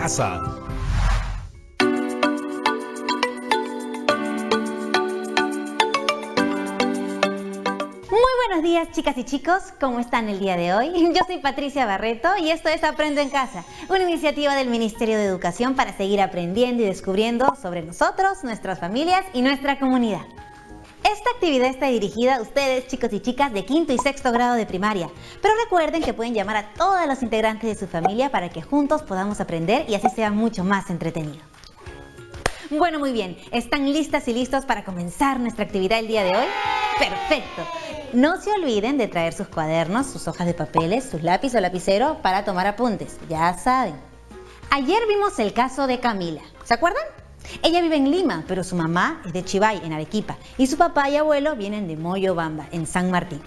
casa. Buenos días, chicas y chicos, ¿cómo están el día de hoy? Yo soy Patricia Barreto y esto es Aprendo en Casa, una iniciativa del Ministerio de Educación para seguir aprendiendo y descubriendo sobre nosotros, nuestras familias y nuestra comunidad. Esta actividad está dirigida a ustedes, chicos y chicas de quinto y sexto grado de primaria, pero recuerden que pueden llamar a todos los integrantes de su familia para que juntos podamos aprender y así sea mucho más entretenido. Bueno, muy bien, ¿están listas y listos para comenzar nuestra actividad el día de hoy? ¡Perfecto! No se olviden de traer sus cuadernos, sus hojas de papeles, sus lápiz o lapicero para tomar apuntes, ya saben. Ayer vimos el caso de Camila, ¿se acuerdan? Ella vive en Lima, pero su mamá es de Chivay, en Arequipa, y su papá y abuelo vienen de Moyobamba, en San Martín.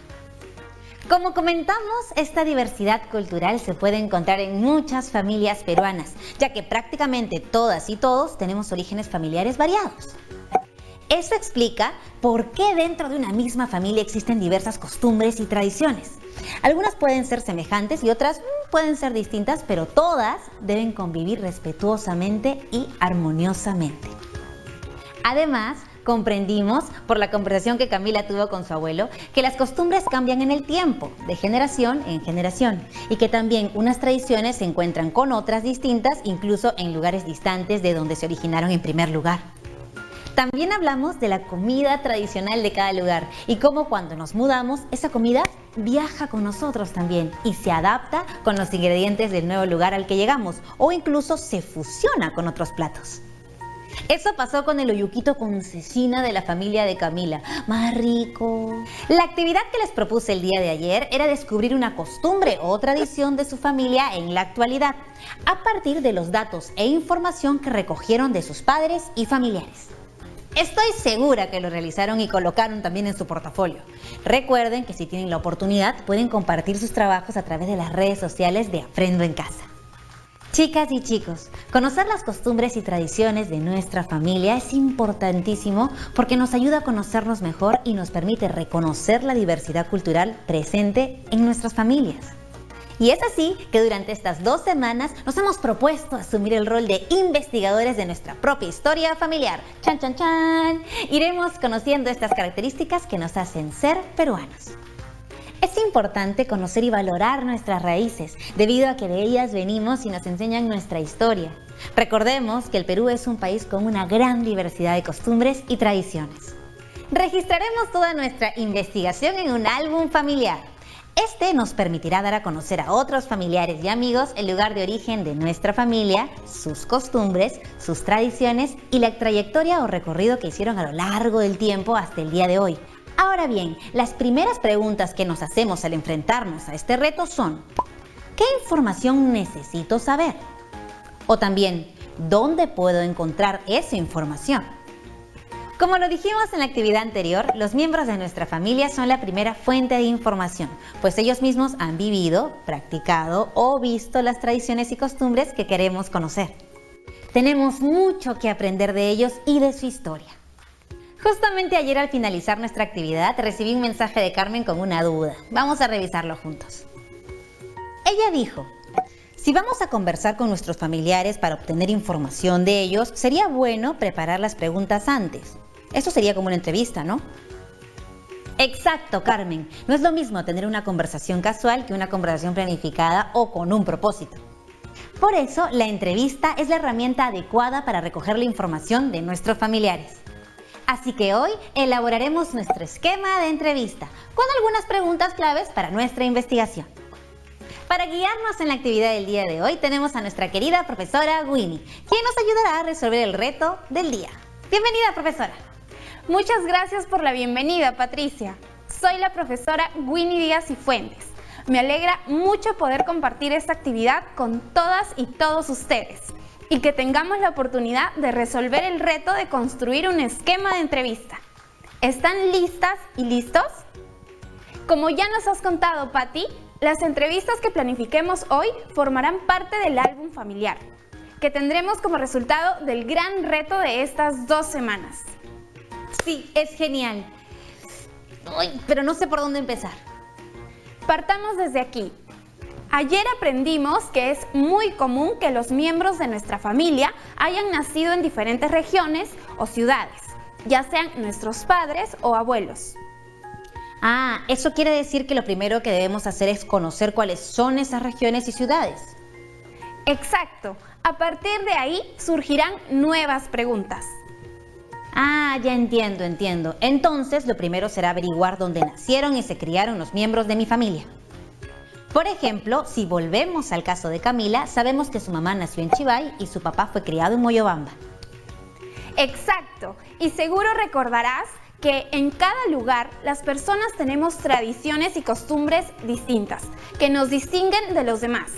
Como comentamos, esta diversidad cultural se puede encontrar en muchas familias peruanas, ya que prácticamente todas y todos tenemos orígenes familiares variados. Eso explica por qué dentro de una misma familia existen diversas costumbres y tradiciones. Algunas pueden ser semejantes y otras pueden ser distintas, pero todas deben convivir respetuosamente y armoniosamente. Además, comprendimos, por la conversación que Camila tuvo con su abuelo, que las costumbres cambian en el tiempo, de generación en generación, y que también unas tradiciones se encuentran con otras distintas, incluso en lugares distantes de donde se originaron en primer lugar. También hablamos de la comida tradicional de cada lugar y cómo cuando nos mudamos, esa comida viaja con nosotros también y se adapta con los ingredientes del nuevo lugar al que llegamos o incluso se fusiona con otros platos. Eso pasó con el oyuquito con cecina de la familia de Camila. ¡Más rico! La actividad que les propuse el día de ayer era descubrir una costumbre o tradición de su familia en la actualidad, a partir de los datos e información que recogieron de sus padres y familiares. Estoy segura que lo realizaron y colocaron también en su portafolio. Recuerden que si tienen la oportunidad pueden compartir sus trabajos a través de las redes sociales de Aprendo en Casa. Chicas y chicos, conocer las costumbres y tradiciones de nuestra familia es importantísimo porque nos ayuda a conocernos mejor y nos permite reconocer la diversidad cultural presente en nuestras familias. Y es así que durante estas 2 semanas nos hemos propuesto asumir el rol de investigadores de nuestra propia historia familiar. ¡Chan, chan, chan! Iremos conociendo estas características que nos hacen ser peruanos. Es importante conocer y valorar nuestras raíces, debido a que de ellas venimos y nos enseñan nuestra historia. Recordemos que el Perú es un país con una gran diversidad de costumbres y tradiciones. Registraremos toda nuestra investigación en un álbum familiar. Este nos permitirá dar a conocer a otros familiares y amigos el lugar de origen de nuestra familia, sus costumbres, sus tradiciones y la trayectoria o recorrido que hicieron a lo largo del tiempo hasta el día de hoy. Ahora bien, las primeras preguntas que nos hacemos al enfrentarnos a este reto son: ¿qué información necesito saber? O también, ¿dónde puedo encontrar esa información? Como lo dijimos en la actividad anterior, los miembros de nuestra familia son la primera fuente de información, pues ellos mismos han vivido, practicado o visto las tradiciones y costumbres que queremos conocer. Tenemos mucho que aprender de ellos y de su historia. Justamente ayer al finalizar nuestra actividad recibí un mensaje de Carmen con una duda. Vamos a revisarlo juntos. Ella dijo: si vamos a conversar con nuestros familiares para obtener información de ellos, sería bueno preparar las preguntas antes. Eso sería como una entrevista, ¿no? Exacto, Carmen. No es lo mismo tener una conversación casual que una conversación planificada o con un propósito. Por eso, la entrevista es la herramienta adecuada para recoger la información de nuestros familiares. Así que hoy elaboraremos nuestro esquema de entrevista con algunas preguntas claves para nuestra investigación. Para guiarnos en la actividad del día de hoy tenemos a nuestra querida profesora Winnie, quien nos ayudará a resolver el reto del día. Bienvenida, profesora. Muchas gracias por la bienvenida, Patricia. Soy la profesora Winnie Díaz y Fuentes. Me alegra mucho poder compartir esta actividad con todas y todos ustedes y que tengamos la oportunidad de resolver el reto de construir un esquema de entrevista. ¿Están listas y listos? Como ya nos has contado, Pati, las entrevistas que planifiquemos hoy formarán parte del álbum familiar, que tendremos como resultado del gran reto de estas 2 semanas. Sí, es genial. Uy, pero no sé por dónde empezar. Partamos desde aquí. Ayer aprendimos que es muy común que los miembros de nuestra familia hayan nacido en diferentes regiones o ciudades, ya sean nuestros padres o abuelos. Ah, eso quiere decir que lo primero que debemos hacer es conocer cuáles son esas regiones y ciudades. Exacto. A partir de ahí surgirán nuevas preguntas. Ah, ya entiendo. Entonces, lo primero será averiguar dónde nacieron y se criaron los miembros de mi familia. Por ejemplo, si volvemos al caso de Camila, sabemos que su mamá nació en Chivay y su papá fue criado en Moyobamba. Exacto. Y seguro recordarás que en cada lugar las personas tenemos tradiciones y costumbres distintas, que nos distinguen de los demás.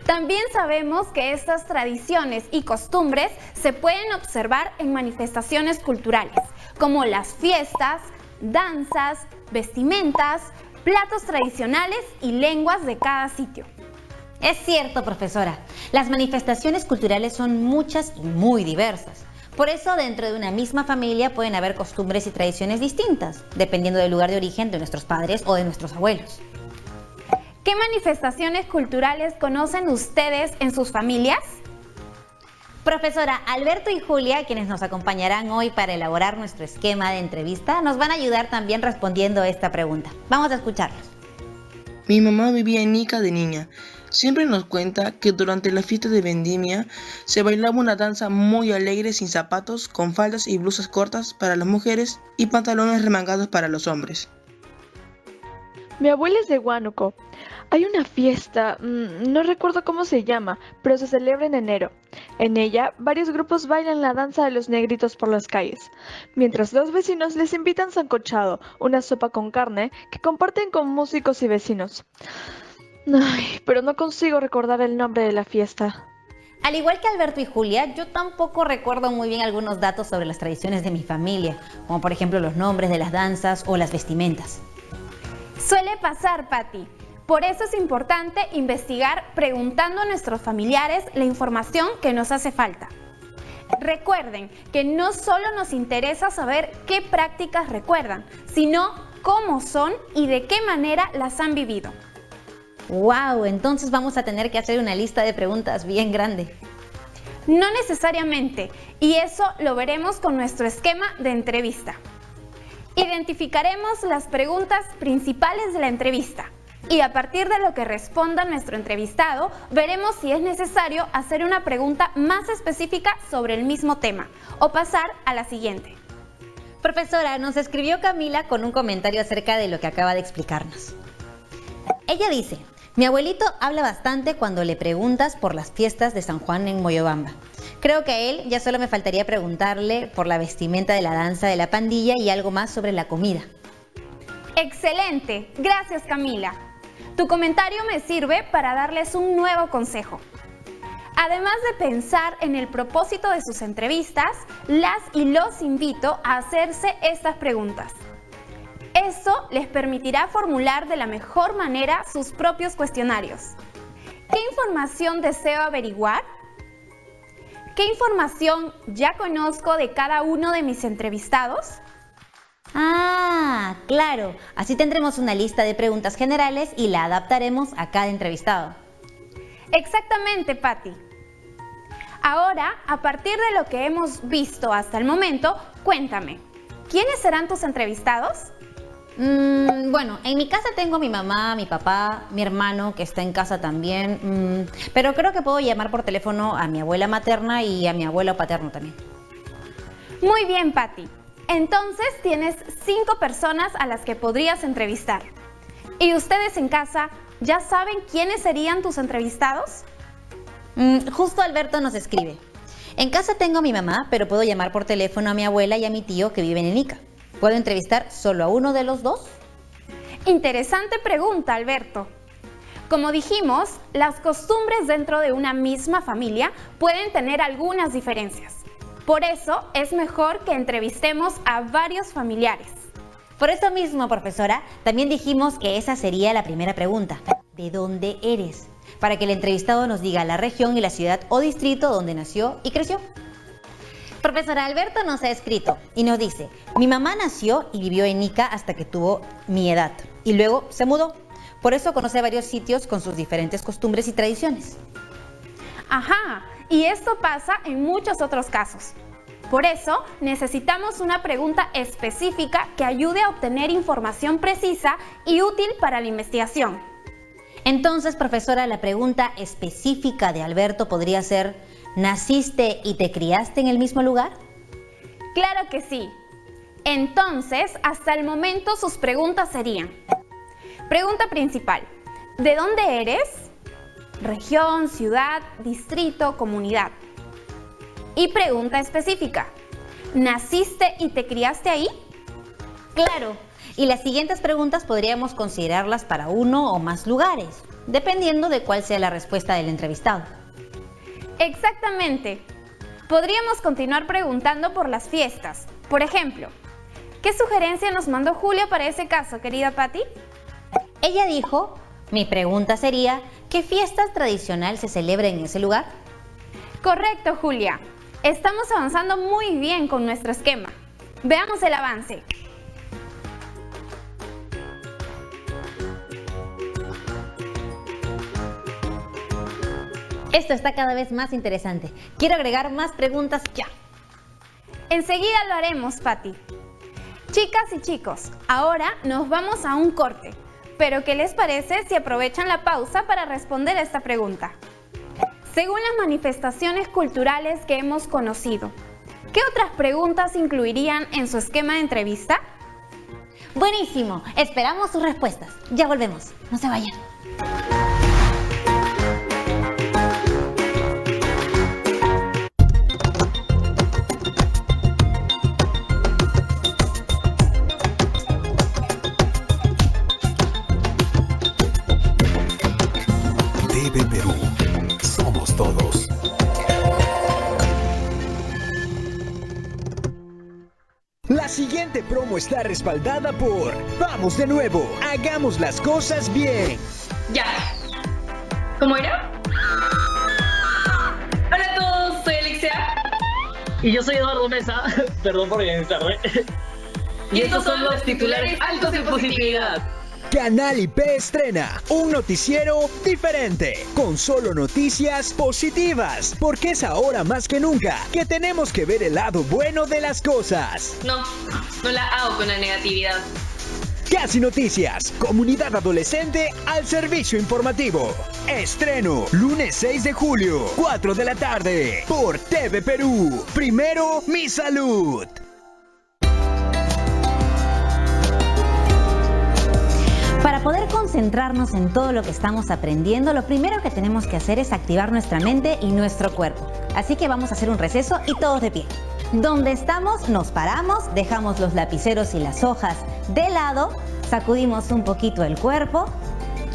También sabemos que estas tradiciones y costumbres se pueden observar en manifestaciones culturales, como las fiestas, danzas, vestimentas, platos tradicionales y lenguas de cada sitio. Es cierto, profesora. Las manifestaciones culturales son muchas y muy diversas. Por eso, dentro de una misma familia pueden haber costumbres y tradiciones distintas, dependiendo del lugar de origen de nuestros padres o de nuestros abuelos. ¿Qué manifestaciones culturales conocen ustedes en sus familias? Profesora, Alberto y Julia, quienes nos acompañarán hoy para elaborar nuestro esquema de entrevista, nos van a ayudar también respondiendo esta pregunta. Vamos a escucharlos. Mi mamá vivía en Ica de niña. Siempre nos cuenta que durante la fiesta de vendimia se bailaba una danza muy alegre sin zapatos, con faldas y blusas cortas para las mujeres y pantalones remangados para los hombres. Mi abuela es de Huánuco. Hay una fiesta, no recuerdo cómo se llama, pero se celebra en enero. En ella, varios grupos bailan la danza de los negritos por las calles, mientras los vecinos les invitan sancochado, una sopa con carne que comparten con músicos y vecinos. Ay, pero no consigo recordar el nombre de la fiesta. Al igual que Alberto y Julia, yo tampoco recuerdo muy bien algunos datos sobre las tradiciones de mi familia, como por ejemplo los nombres de las danzas o las vestimentas. Suele pasar, Patti. Por eso es importante investigar preguntando a nuestros familiares la información que nos hace falta. Recuerden que no solo nos interesa saber qué prácticas recuerdan, sino cómo son y de qué manera las han vivido. ¡Wow! Entonces vamos a tener que hacer una lista de preguntas bien grande. No necesariamente, y eso lo veremos con nuestro esquema de entrevista. Identificaremos las preguntas principales de la entrevista. Y a partir de lo que responda nuestro entrevistado, veremos si es necesario hacer una pregunta más específica sobre el mismo tema o pasar a la siguiente. Profesora, nos escribió Camila con un comentario acerca de lo que acaba de explicarnos. Ella dice: mi abuelito habla bastante cuando le preguntas por las fiestas de San Juan en Moyobamba. Creo que a él ya solo me faltaría preguntarle por la vestimenta de la danza de la pandilla y algo más sobre la comida. ¡Excelente! Gracias, Camila. Tu comentario me sirve para darles un nuevo consejo. Además de pensar en el propósito de sus entrevistas, las y los invito a hacerse estas preguntas. Eso les permitirá formular de la mejor manera sus propios cuestionarios. ¿Qué información deseo averiguar? ¿Qué información ya conozco de cada uno de mis entrevistados? Ah, claro. Así tendremos una lista de preguntas generales y la adaptaremos a cada entrevistado. Exactamente, Patti. Ahora, a partir de lo que hemos visto hasta el momento, cuéntame, ¿quiénes serán tus entrevistados? Bueno, en mi casa tengo a mi mamá, mi papá, mi hermano que está en casa también, pero creo que puedo llamar por teléfono a mi abuela materna y a mi abuelo paterno también. Muy bien, Patti. Entonces tienes 5 personas a las que podrías entrevistar. ¿Y ustedes en casa ya saben quiénes serían tus entrevistados? Justo Alberto nos escribe: en casa tengo a mi mamá, pero puedo llamar por teléfono a mi abuela y a mi tío que viven en Ica. ¿Puedo entrevistar solo a uno de los dos? Interesante pregunta, Alberto. Como dijimos, las costumbres dentro de una misma familia pueden tener algunas diferencias. Por eso es mejor que entrevistemos a varios familiares. Por eso mismo, profesora, también dijimos que esa sería la primera pregunta. ¿De dónde eres? Para que el entrevistado nos diga la región y la ciudad o distrito donde nació y creció. Profesora, Alberto nos ha escrito y nos dice: mi mamá nació y vivió en Ica hasta que tuvo mi edad y luego se mudó. Por eso conoce varios sitios con sus diferentes costumbres y tradiciones. Ajá, y esto pasa en muchos otros casos. Por eso, necesitamos una pregunta específica que ayude a obtener información precisa y útil para la investigación. Entonces, profesora, la pregunta específica de Alberto podría ser: ¿naciste y te criaste en el mismo lugar? Claro que sí. Entonces, hasta el momento sus preguntas serían: pregunta principal, ¿de dónde eres? Región, ciudad, distrito, comunidad. Y pregunta específica, ¿naciste y te criaste ahí? Claro. Y las siguientes preguntas podríamos considerarlas para uno o más lugares, dependiendo de cuál sea la respuesta del entrevistado. Exactamente. Podríamos continuar preguntando por las fiestas. Por ejemplo, ¿qué sugerencia nos mandó Julia para ese caso, querida Patti? Ella dijo, mi pregunta sería, ¿qué fiesta tradicional se celebra en ese lugar? Correcto, Julia. Estamos avanzando muy bien con nuestro esquema. Veamos el avance. Esto está cada vez más interesante. Quiero agregar más preguntas ya. Enseguida lo haremos, Patti. Chicas y chicos, ahora nos vamos a un corte. Pero ¿qué les parece si aprovechan la pausa para responder a esta pregunta? Según las manifestaciones culturales que hemos conocido, ¿qué otras preguntas incluirían en su esquema de entrevista? Buenísimo, esperamos sus respuestas. Ya volvemos, no se vayan. TV Perú. Somos todos. La siguiente promo está respaldada por Vamos de nuevo, hagamos las cosas bien. Ya. ¿Cómo era? Hola a todos, soy Alexia. Y yo soy Eduardo Mesa. Perdón por llegar tarde. Y estos son los titulares altos en positividad. Canal IP estrena un noticiero diferente, con solo noticias positivas, porque es ahora más que nunca que tenemos que ver el lado bueno de las cosas. No la hago con la negatividad. Casi Noticias, comunidad adolescente al servicio informativo. Estreno, lunes 6 de julio, 4 de la tarde, por TV Perú. Primero, mi salud. Para poder concentrarnos en todo lo que estamos aprendiendo, lo primero que tenemos que hacer es activar nuestra mente y nuestro cuerpo. Así que vamos a hacer un receso y todos de pie. Donde estamos, nos paramos, dejamos los lapiceros y las hojas de lado, sacudimos un poquito el cuerpo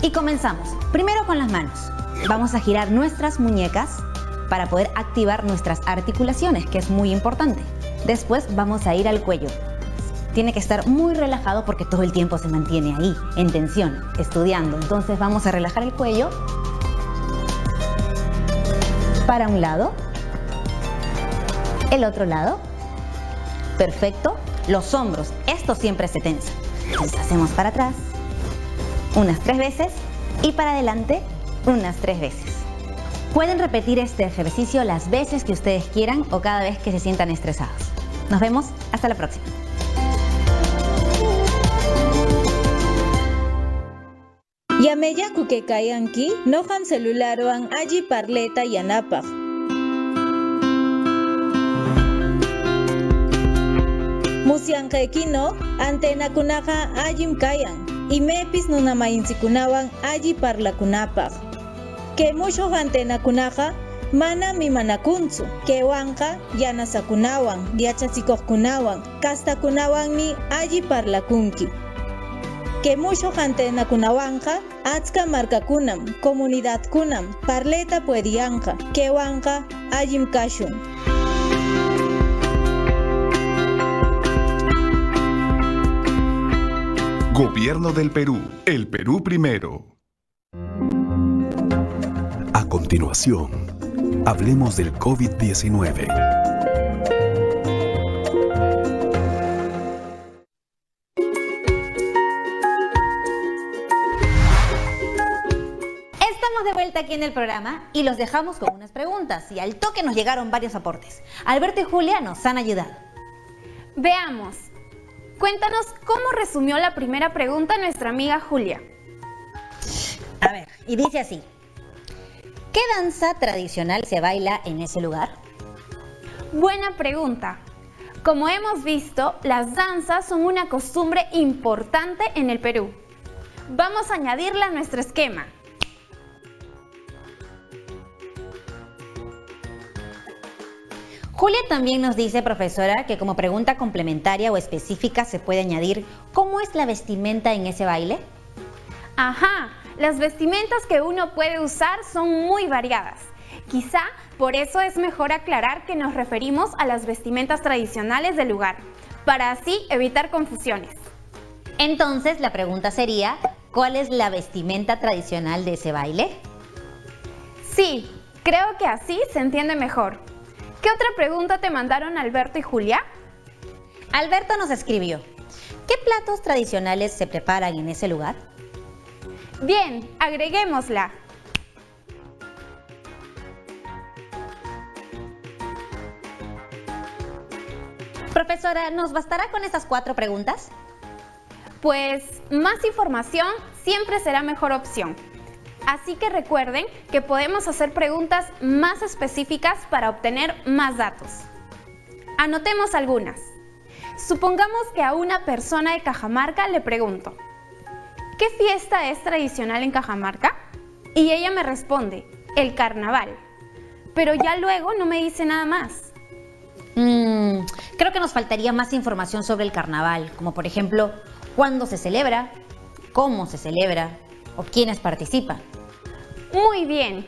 y comenzamos. Primero con las manos. Vamos a girar nuestras muñecas para poder activar nuestras articulaciones, que es muy importante. Después vamos a ir al cuello. Tiene que estar muy relajado porque todo el tiempo se mantiene ahí, en tensión, estudiando. Entonces vamos a relajar el cuello. Para un lado. El otro lado. Perfecto. Los hombros, esto siempre se tensa. Entonces hacemos para atrás unas 3 veces y para adelante unas 3 veces. Pueden repetir este ejercicio las veces que ustedes quieran o cada vez que se sientan estresados. Nos vemos, hasta la próxima. Yameya kukekayanki nohan celularuan alli parleta yanapaq. Musyanqaykino antenakunaqa allim kayan, imepis nunamainchikunawan alli parlakunapaq. Kay mushuq antenakunaqa mana mimanakuntsu, kaywanqa yanasakunawan, yachachikuqkunawan, kastakunawanmi alli parlakunki. Que mucho antenakunawanqa achka markakunam, comunidadkunam, parleta puedianqa, kewanqa allim kashun. Gobierno del Perú. El Perú primero. A continuación, hablemos del COVID-19. Julieta aquí en el programa y los dejamos con unas preguntas. Y al toque nos llegaron varios aportes. Alberto y Julia nos han ayudado. Veamos. Cuéntanos cómo resumió la primera pregunta nuestra amiga Julia. A ver, y dice así. ¿Qué danza tradicional se baila en ese lugar? Buena pregunta. Como hemos visto, las danzas son una costumbre importante en el Perú. Vamos a añadirla a nuestro esquema. Julia también nos dice, profesora, que como pregunta complementaria o específica se puede añadir ¿cómo es la vestimenta en ese baile? Ajá, las vestimentas que uno puede usar son muy variadas. Quizá por eso es mejor aclarar que nos referimos a las vestimentas tradicionales del lugar, para así evitar confusiones. Entonces la pregunta sería, ¿cuál es la vestimenta tradicional de ese baile? Sí, creo que así se entiende mejor. ¿Qué otra pregunta te mandaron Alberto y Julia? Alberto nos escribió, ¿qué platos tradicionales se preparan en ese lugar? Bien, agreguémosla. Profesora, ¿nos bastará con estas 4 preguntas? Pues más información siempre será mejor opción. Así que recuerden que podemos hacer preguntas más específicas para obtener más datos. Anotemos algunas. Supongamos que a una persona de Cajamarca le pregunto, ¿qué fiesta es tradicional en Cajamarca? Y ella me responde, el carnaval. Pero ya luego no me dice nada más. Creo que nos faltaría más información sobre el carnaval, como por ejemplo, ¿cuándo se celebra? ¿Cómo se celebra? ¿O quiénes participan? Muy bien.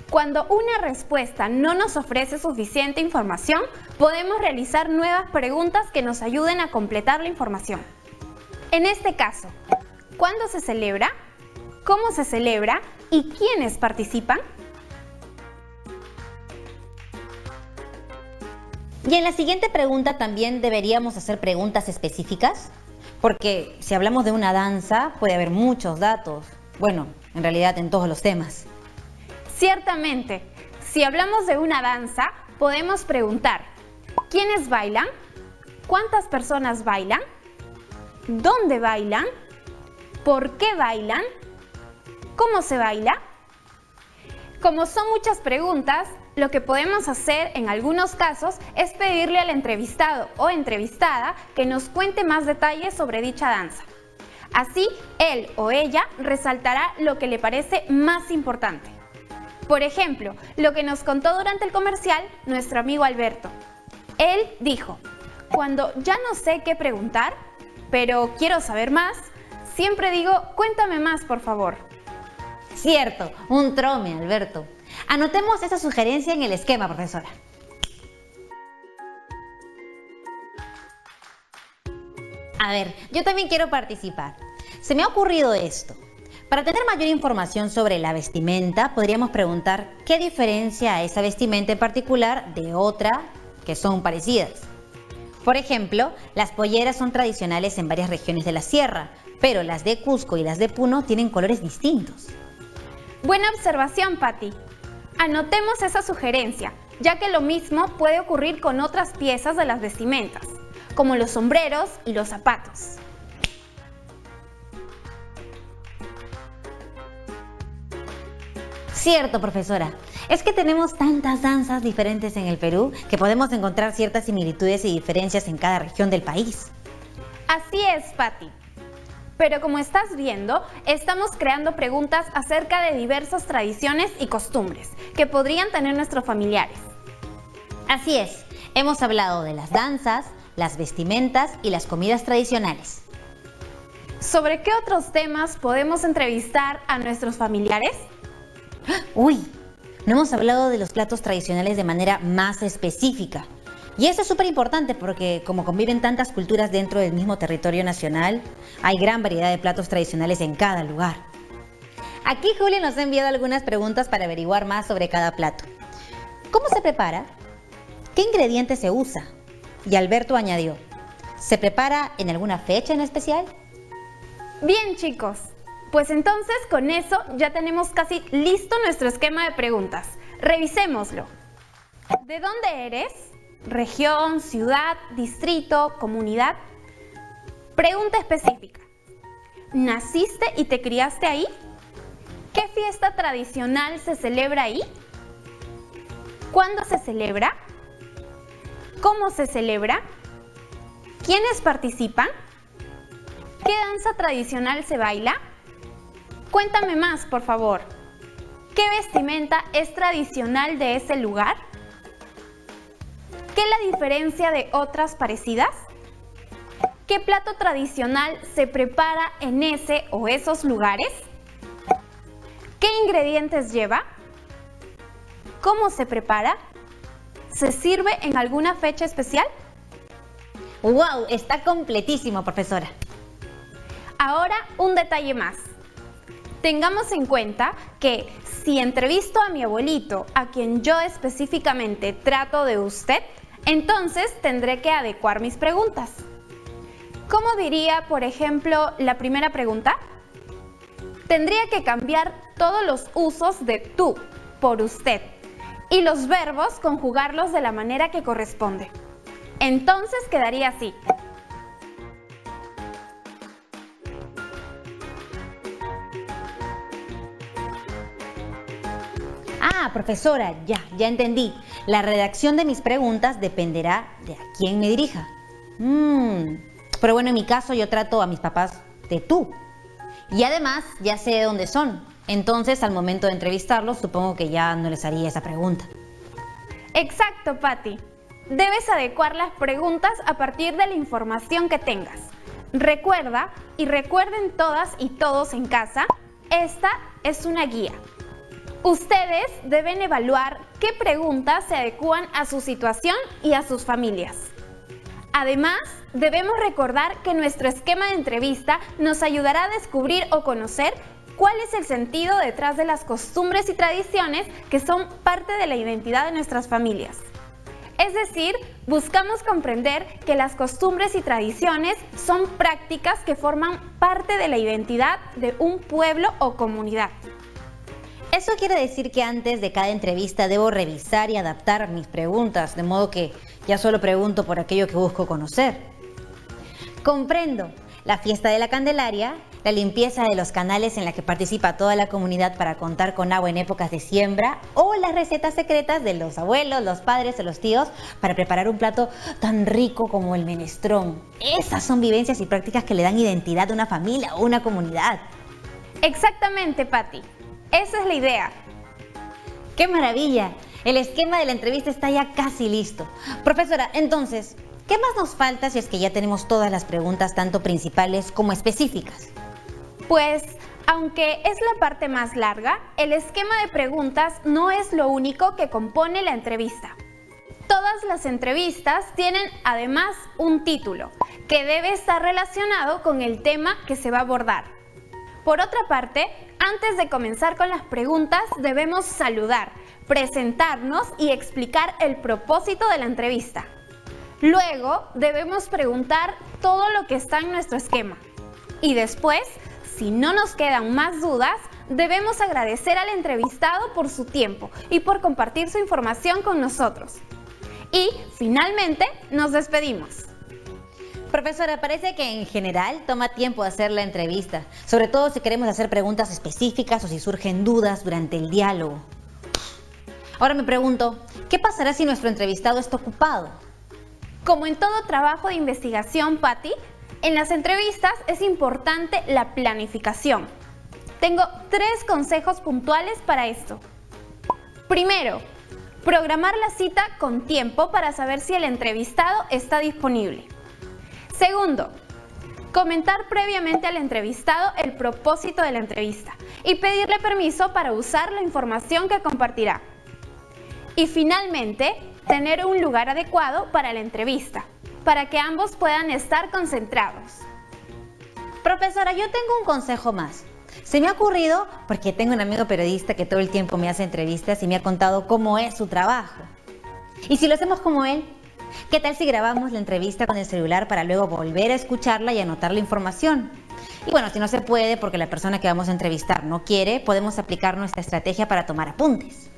Cuando una respuesta no nos ofrece suficiente información, podemos realizar nuevas preguntas que nos ayuden a completar la información. En este caso, ¿cuándo se celebra? ¿Cómo se celebra? ¿Y quiénes participan? Y en la siguiente pregunta también deberíamos hacer preguntas específicas, porque si hablamos de una danza puede haber muchos datos. Bueno, en realidad en todos los temas. Ciertamente, si hablamos de una danza, podemos preguntar, ¿quiénes bailan? ¿Cuántas personas bailan? ¿Dónde bailan? ¿Por qué bailan? ¿Cómo se baila? Como son muchas preguntas, lo que podemos hacer en algunos casos es pedirle al entrevistado o entrevistada que nos cuente más detalles sobre dicha danza. Así, él o ella resaltará lo que le parece más importante. Por ejemplo, lo que nos contó durante el comercial nuestro amigo Alberto. Él dijo, cuando ya no sé qué preguntar, pero quiero saber más, siempre digo, cuéntame más, por favor. Cierto, un trome, Alberto. Anotemos esa sugerencia en el esquema, profesora. A ver, yo también quiero participar. Se me ha ocurrido esto. Para tener mayor información sobre la vestimenta, podríamos preguntar qué diferencia esa vestimenta en particular de otra que son parecidas. Por ejemplo, las polleras son tradicionales en varias regiones de la sierra, pero las de Cusco y las de Puno tienen colores distintos. Buena observación, Patti. Anotemos esa sugerencia, ya que lo mismo puede ocurrir con otras piezas de las vestimentas, como los sombreros y los zapatos. Cierto, profesora. Es que tenemos tantas danzas diferentes en el Perú que podemos encontrar ciertas similitudes y diferencias en cada región del país. Así es, Patti. Pero como estás viendo, estamos creando preguntas acerca de diversas tradiciones y costumbres que podrían tener nuestros familiares. Así es, hemos hablado de las danzas, las vestimentas y las comidas tradicionales. ¿Sobre qué otros temas podemos entrevistar a nuestros familiares? Uy, no hemos hablado de los platos tradicionales de manera más específica. Y eso es súper importante porque como conviven tantas culturas dentro del mismo territorio nacional, hay gran variedad de platos tradicionales en cada lugar. Aquí Julia nos ha enviado algunas preguntas para averiguar más sobre cada plato. ¿Cómo se prepara? ¿Qué ingredientes se usa? Y Alberto añadió, ¿se prepara en alguna fecha en especial? Bien, chicos. Pues entonces con eso ya tenemos casi listo nuestro esquema de preguntas. Revisémoslo. ¿De dónde eres? ¿Región, ciudad, distrito, comunidad? Pregunta específica. ¿Naciste y te criaste ahí? ¿Qué fiesta tradicional se celebra ahí? ¿Cuándo se celebra? ¿Cómo se celebra? ¿Quiénes participan? ¿Qué danza tradicional se baila? Cuéntame más, por favor. ¿Qué vestimenta es tradicional de ese lugar? ¿Qué es la diferencia de otras parecidas? ¿Qué plato tradicional se prepara en ese o esos lugares? ¿Qué ingredientes lleva? ¿Cómo se prepara? ¿Se sirve en alguna fecha especial? ¡Wow! Está completísimo, profesora. Ahora, un detalle más. Tengamos en cuenta que si entrevisto a mi abuelito, a quien yo específicamente trato de usted, entonces tendré que adecuar mis preguntas. ¿Cómo diría, por ejemplo, la primera pregunta? Tendría que cambiar todos los usos de tú por usted y los verbos conjugarlos de la manera que corresponde. Entonces quedaría así. Ah, profesora, ya entendí. La redacción de mis preguntas dependerá de a quién me dirija. Pero bueno, en mi caso yo trato a mis papás de tú. Y además ya sé de dónde son. Entonces, al momento de entrevistarlos, supongo que ya no les haría esa pregunta. Exacto, Patti. Debes adecuar las preguntas a partir de la información que tengas. Recuerda, y recuerden todas y todos en casa, esta es una guía. Ustedes deben evaluar qué preguntas se adecúan a su situación y a sus familias. Además, debemos recordar que nuestro esquema de entrevista nos ayudará a descubrir o conocer cuál es el sentido detrás de las costumbres y tradiciones que son parte de la identidad de nuestras familias. Es decir, buscamos comprender que las costumbres y tradiciones son prácticas que forman parte de la identidad de un pueblo o comunidad. Eso quiere decir que antes de cada entrevista debo revisar y adaptar mis preguntas, de modo que ya solo pregunto por aquello que busco conocer. Comprendo. La fiesta de la Candelaria, la limpieza de los canales en la que participa toda la comunidad para contar con agua en épocas de siembra, o las recetas secretas de los abuelos, los padres o los tíos para preparar un plato tan rico como el menestrón. Esas son vivencias y prácticas que le dan identidad a una familia o una comunidad. Exactamente, Patti. Esa es la idea. ¡Qué maravilla! El esquema de la entrevista está ya casi listo. Profesora, entonces, ¿qué más nos falta si es que ya tenemos todas las preguntas, tanto principales como específicas? Pues, aunque es la parte más larga, el esquema de preguntas no es lo único que compone la entrevista. Todas las entrevistas tienen además un título, que debe estar relacionado con el tema que se va a abordar. Por otra parte, antes de comenzar con las preguntas, debemos saludar, presentarnos y explicar el propósito de la entrevista. Luego, debemos preguntar todo lo que está en nuestro esquema. Y después, si no nos quedan más dudas, debemos agradecer al entrevistado por su tiempo y por compartir su información con nosotros. Y, finalmente, nos despedimos. Profesora, parece que en general toma tiempo hacer la entrevista, sobre todo si queremos hacer preguntas específicas o si surgen dudas durante el diálogo. Ahora me pregunto, ¿qué pasará si nuestro entrevistado está ocupado? Como en todo trabajo de investigación, Patti, en las entrevistas es importante la planificación. Tengo 3 consejos puntuales para esto. Primero, programar la cita con tiempo para saber si el entrevistado está disponible. Segundo, comentar previamente al entrevistado el propósito de la entrevista y pedirle permiso para usar la información que compartirá. Y finalmente, tener un lugar adecuado para la entrevista, para que ambos puedan estar concentrados. Profesora, yo tengo un consejo más. Se me ha ocurrido porque tengo un amigo periodista que todo el tiempo me hace entrevistas y me ha contado cómo es su trabajo. ¿Y si lo hacemos como él? ¿Qué tal si grabamos la entrevista con el celular para luego volver a escucharla y anotar la información? Y bueno, si no se puede porque la persona que vamos a entrevistar no quiere, podemos aplicar nuestra estrategia para tomar apuntes.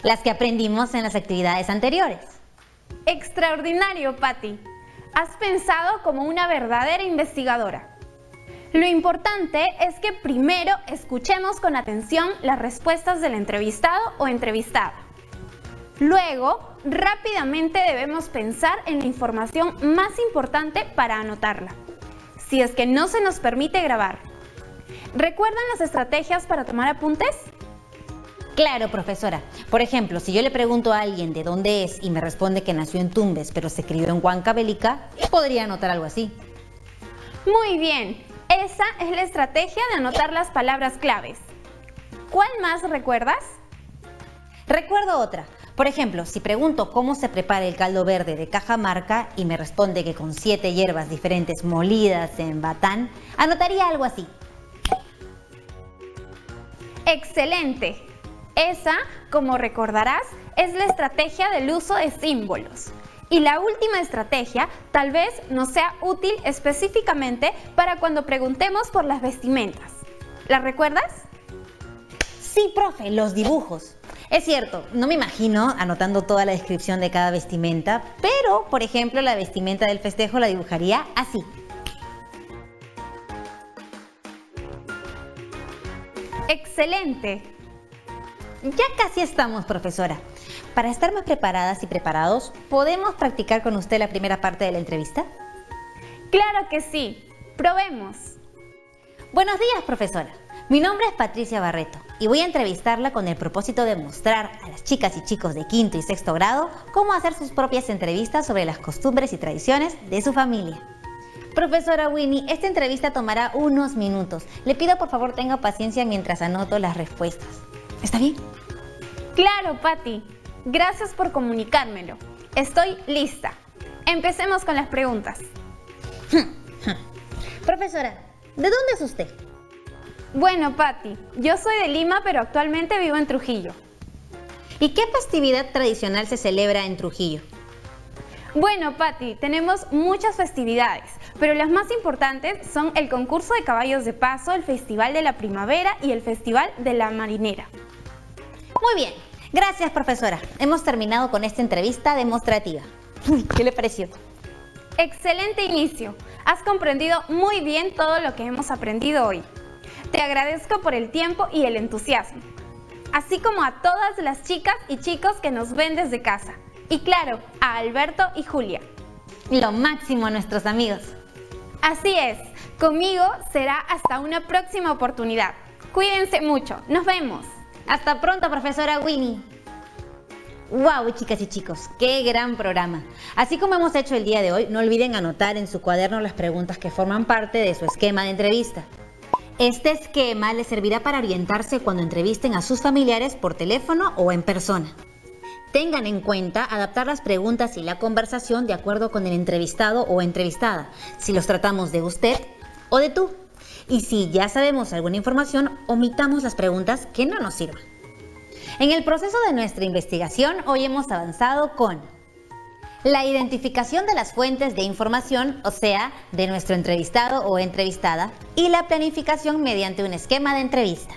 Las que aprendimos en las actividades anteriores. Extraordinario, Patti. Has pensado como una verdadera investigadora. Lo importante es que primero escuchemos con atención las respuestas del entrevistado o entrevistada. Luego, rápidamente debemos pensar en la información más importante para anotarla, si es que no se nos permite grabar. ¿Recuerdan las estrategias para tomar apuntes? Claro, profesora. Por ejemplo, si yo le pregunto a alguien de dónde es y me responde que nació en Tumbes, pero se crió en Huancavelica, podría anotar algo así. Muy bien. Esa es la estrategia de anotar las palabras claves. ¿Cuál más recuerdas? Recuerdo otra. Por ejemplo, si pregunto cómo se prepara el caldo verde de Cajamarca y me responde que con 7 hierbas diferentes molidas en batán, anotaría algo así. ¡Excelente! Esa, como recordarás, es la estrategia del uso de símbolos. Y la última estrategia tal vez nos sea útil específicamente para cuando preguntemos por las vestimentas. ¿La recuerdas? Sí, profe, los dibujos. Es cierto, no me imagino anotando toda la descripción de cada vestimenta, pero, por ejemplo, la vestimenta del festejo la dibujaría así. ¡Excelente! Ya casi estamos, profesora. Para estar más preparadas y preparados, ¿podemos practicar con usted la primera parte de la entrevista? ¡Claro que sí! ¡Probemos! Buenos días, profesora. Mi nombre es Patricia Barreto y voy a entrevistarla con el propósito de mostrar a las chicas y chicos de quinto y sexto grado cómo hacer sus propias entrevistas sobre las costumbres y tradiciones de su familia. Profesora Winnie, esta entrevista tomará unos minutos. Le pido por favor tenga paciencia mientras anoto las respuestas. ¿Está bien? ¡Claro, Patti! Gracias por comunicármelo. Estoy lista. Empecemos con las preguntas. Profesora, ¿de dónde es usted? Bueno, Patti, yo soy de Lima, pero actualmente vivo en Trujillo. ¿Y qué festividad tradicional se celebra en Trujillo? Bueno, Patti, tenemos muchas festividades, pero las más importantes son el concurso de caballos de paso, el Festival de la Primavera y el Festival de la Marinera. Muy bien, gracias, profesora. Hemos terminado con esta entrevista demostrativa. ¿Qué le pareció? Excelente inicio. Has comprendido muy bien todo lo que hemos aprendido hoy. Te agradezco por el tiempo y el entusiasmo, así como a todas las chicas y chicos que nos ven desde casa. Y claro, a Alberto y Julia. Lo máximo a nuestros amigos. Así es, conmigo será hasta una próxima oportunidad. Cuídense mucho, nos vemos. Hasta pronto, profesora Winnie. ¡Wow, chicas y chicos! ¡Qué gran programa! Así como hemos hecho el día de hoy, no olviden anotar en su cuaderno las preguntas que forman parte de su esquema de entrevista. Este esquema les servirá para orientarse cuando entrevisten a sus familiares por teléfono o en persona. Tengan en cuenta adaptar las preguntas y la conversación de acuerdo con el entrevistado o entrevistada, si los tratamos de usted o de tú. Y si ya sabemos alguna información, omitamos las preguntas que no nos sirvan. En el proceso de nuestra investigación, hoy hemos avanzado con la identificación de las fuentes de información, o sea, de nuestro entrevistado o entrevistada, y la planificación mediante un esquema de entrevista.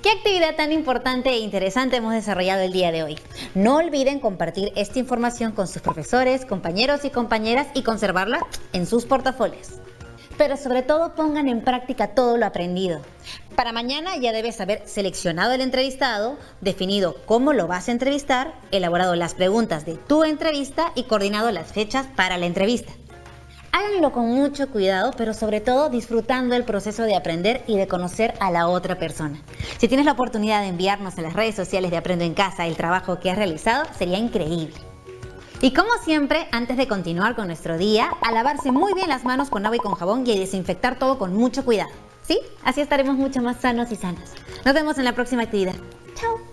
¿Qué actividad tan importante e interesante hemos desarrollado el día de hoy? No olviden compartir esta información con sus profesores, compañeros y compañeras y conservarla en sus portafolios. Pero sobre todo pongan en práctica todo lo aprendido. Para mañana ya debes haber seleccionado el entrevistado, definido cómo lo vas a entrevistar, elaborado las preguntas de tu entrevista y coordinado las fechas para la entrevista. Háganlo con mucho cuidado, pero sobre todo disfrutando el proceso de aprender y de conocer a la otra persona. Si tienes la oportunidad de enviarnos en las redes sociales de Aprendo en Casa el trabajo que has realizado, sería increíble. Y como siempre, antes de continuar con nuestro día, a lavarse muy bien las manos con agua y con jabón y a desinfectar todo con mucho cuidado. ¿Sí? Así estaremos mucho más sanos y sanas. Nos vemos en la próxima actividad. ¡Chao!